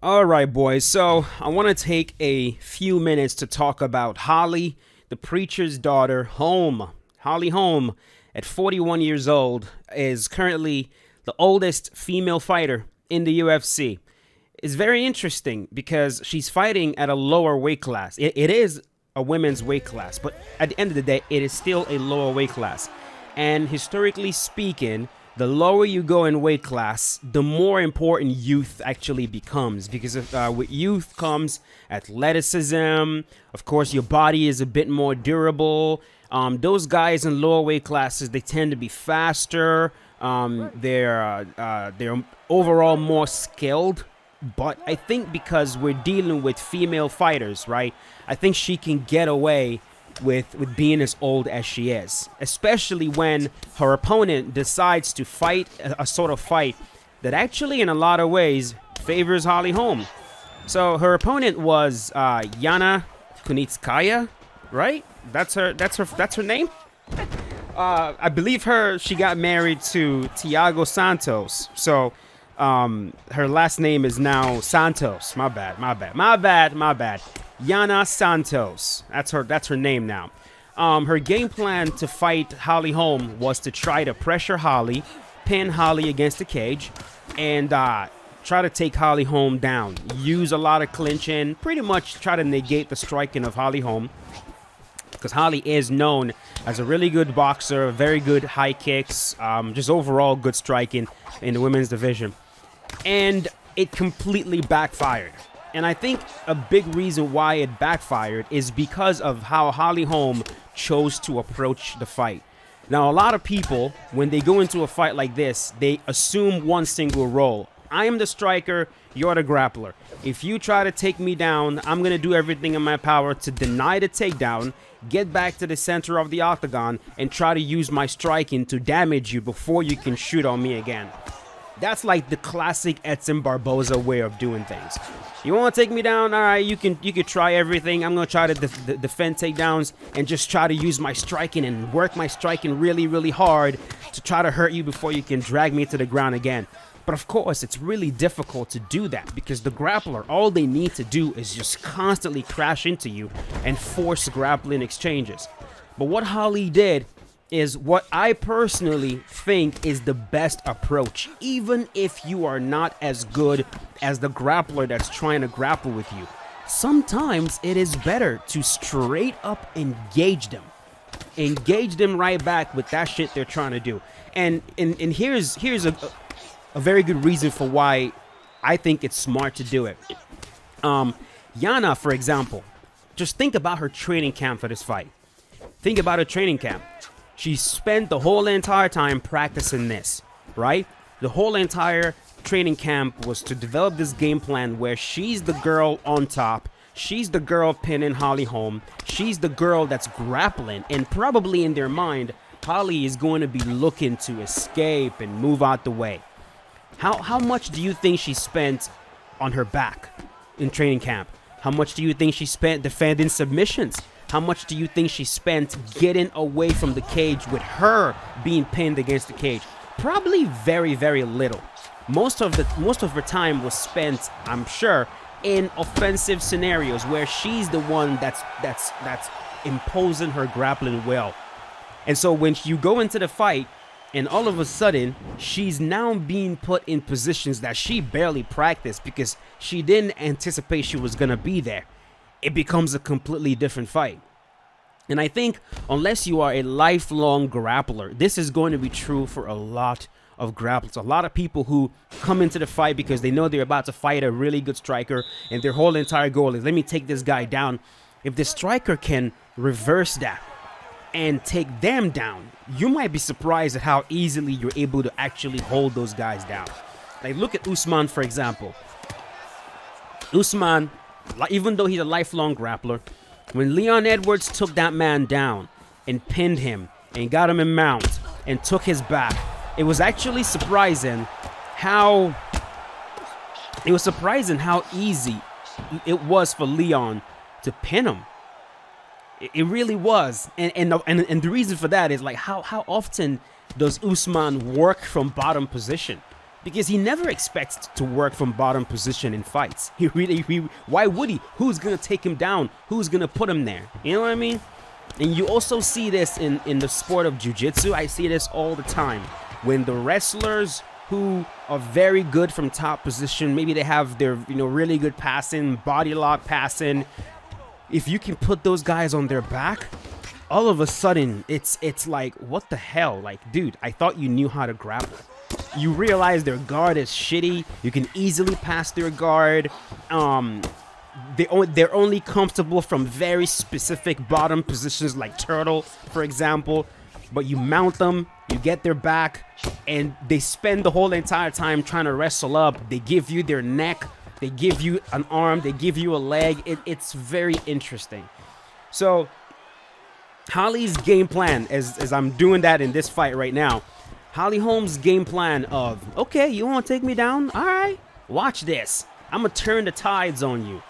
All right, boys. So I want to take a few minutes to talk about Holly, the preacher's daughter, Holm. Holly Holm, at 41 years old, is currently the oldest female fighter in the UFC. It's very interesting because she's fighting at a lower weight class. It is a women's weight class, but at the end of the day, it is still a lower weight class. And historically speaking, the lower you go in weight class, the more important youth actually becomes, because with youth comes athleticism. Of course, your body is a bit more durable. Those guys in lower weight classes, they tend to be faster. They're overall more skilled. But I think because we're dealing with female fighters, right? I think she can get away with being as old as she is, especially when her opponent decides to fight a sort of fight that actually in a lot of ways favors Holly Holm. So her opponent was Yana Kunitskaya, right? That's her name. I believe she got married to Tiago Santos. So her last name is now Santos. My bad. Yana Santos. That's her name now. Her game plan to fight Holly Holm was to try to pressure Holly, pin Holly against the cage, and try to take Holly Holm down. Use a lot of clinching, pretty much try to negate the striking of Holly Holm, because Holly is known as a really good boxer, very good high kicks, just overall good striking in the women's division. And it completely backfired. And I think a big reason why it backfired is because of how Holly Holm chose to approach the fight. Now, a lot of people, when they go into a fight like this, they assume one single role. I am the striker, you're the grappler. If you try to take me down, I'm going to do everything in my power to deny the takedown, get back to the center of the octagon, and try to use my striking to damage you before you can shoot on me again. That's like the classic Edson Barboza way of doing things. You want to take me down? All right, you can try everything. I'm going to try to defend takedowns and just try to use my striking and work my striking really, really hard to try to hurt you before you can drag me to the ground again. But of course, it's really difficult to do that because the grappler, all they need to do is just constantly crash into you and force grappling exchanges. But what Holly did is what I personally think is the best approach, even if you are not as good as the grappler that's trying to grapple with you. Sometimes it is better to straight up engage them. Engage them right back with that shit they're trying to do. And here's a very good reason for why I think it's smart to do it. Yana, for example, just think about her training camp for this fight. Think about her training camp. She spent the whole entire time practicing this, right? The whole entire training camp was to develop this game plan where she's the girl on top. She's the girl pinning Holly Holm. She's the girl that's grappling. And probably in their mind, Holly is going to be looking to escape and move out the way. How much do you think she spent on her back in training camp? How much do you think she spent defending submissions? How much do you think she spent getting away from the cage with her being pinned against the cage? Probably very, very little. Most of her time was spent, I'm sure, in offensive scenarios where she's the one that's imposing her grappling will. And so when you go into the fight and all of a sudden she's now being put in positions that she barely practiced because she didn't anticipate she was going to be there, it becomes a completely different fight. And I think unless you are a lifelong grappler, this is going to be true for a lot of grapplers. A lot of people who come into the fight because they know they're about to fight a really good striker and their whole entire goal is, let me take this guy down. If the striker can reverse that and take them down, you might be surprised at how easily you're able to actually hold those guys down. Like, look at Usman, for example. Usman, even though he's a lifelong grappler, when Leon Edwards took that man down and pinned him and got him in mount and took his back, it was actually surprising how easy it was for Leon to pin him. It really was. And the reason for that is, like, how often does Usman work from bottom position? because he never expects to work from bottom position in fights. Why would he? Who's gonna take him down? Who's gonna put him there? You know what I mean? And you also see this in the sport of jiu-jitsu. I see this all the time. When the wrestlers who are very good from top position, maybe they have their, really good passing, body lock passing. If you can put those guys on their back, all of a sudden it's like, what the hell? Like, dude, I thought you knew how to grapple. You realize their guard is shitty. You can easily pass their guard. They're only comfortable from very specific bottom positions, like turtle, for example. But you mount them, you get their back, and they spend the whole entire time trying to wrestle up. They give you their neck, they give you an arm, they give you a leg. It's very interesting. So Holly's game plan, as I'm doing that in this fight right now, Holly Holm's game plan of, okay, you want to take me down? All right, watch this. I'm going to turn the tides on you.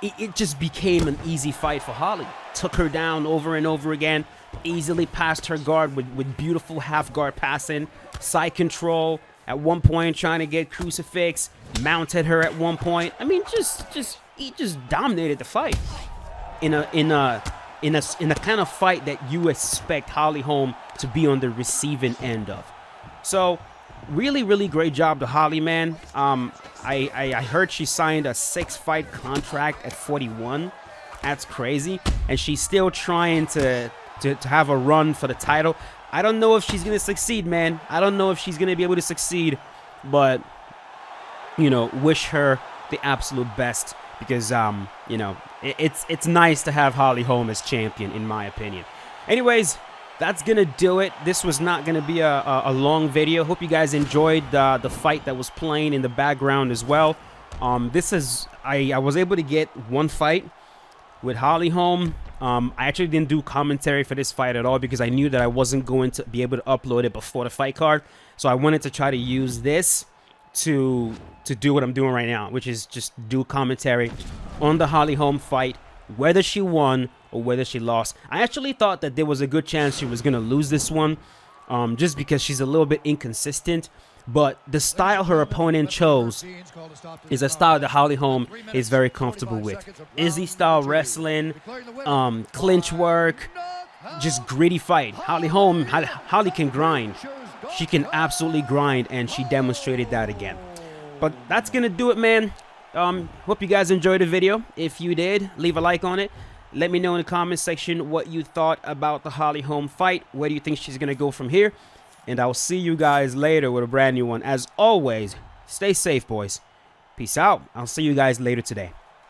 It just became an easy fight for Holly. Took her down over and over again. Easily passed her guard with beautiful half guard passing. Side control. At one point trying to get crucifix. Mounted her at one point. I mean, he just dominated the fight. In a kind of fight that you expect Holly Holm to be on the receiving end of. So, really, really great job to Holly, man. I heard she signed a 6-fight contract at 41. That's crazy. And she's still trying to have a run for the title. I don't know if she's going to succeed, man. I don't know if she's going to be able to succeed. But, wish her the absolute best. Because, it's nice to have Holly Holm as champion, in my opinion. Anyways, that's going to do it. This was not going to be a long video. Hope you guys enjoyed the fight that was playing in the background as well. I was able to get one fight with Holly Holm. I actually didn't do commentary for this fight at all because I knew that I wasn't going to be able to upload it before the fight card. So I wanted to try to use this to do what I'm doing right now, which is just do commentary on the Holly Holm fight, whether she won or whether she lost. I actually thought that there was a good chance she was going to lose this one, just because she's a little bit inconsistent. But the style her opponent chose is a style that Holly Holm is very comfortable with. Izzy-style wrestling, clinch work, just gritty fight. Holly can grind. She can absolutely grind, and she demonstrated that again. But that's going to do it, man. Hope you guys enjoyed the video. If you did, leave a like on it. Let me know in the comment section what you thought about the Holly Holm fight. Where do you think she's going to go from here? And I'll see you guys later with a brand new one. As always, stay safe, boys. Peace out. I'll see you guys later today.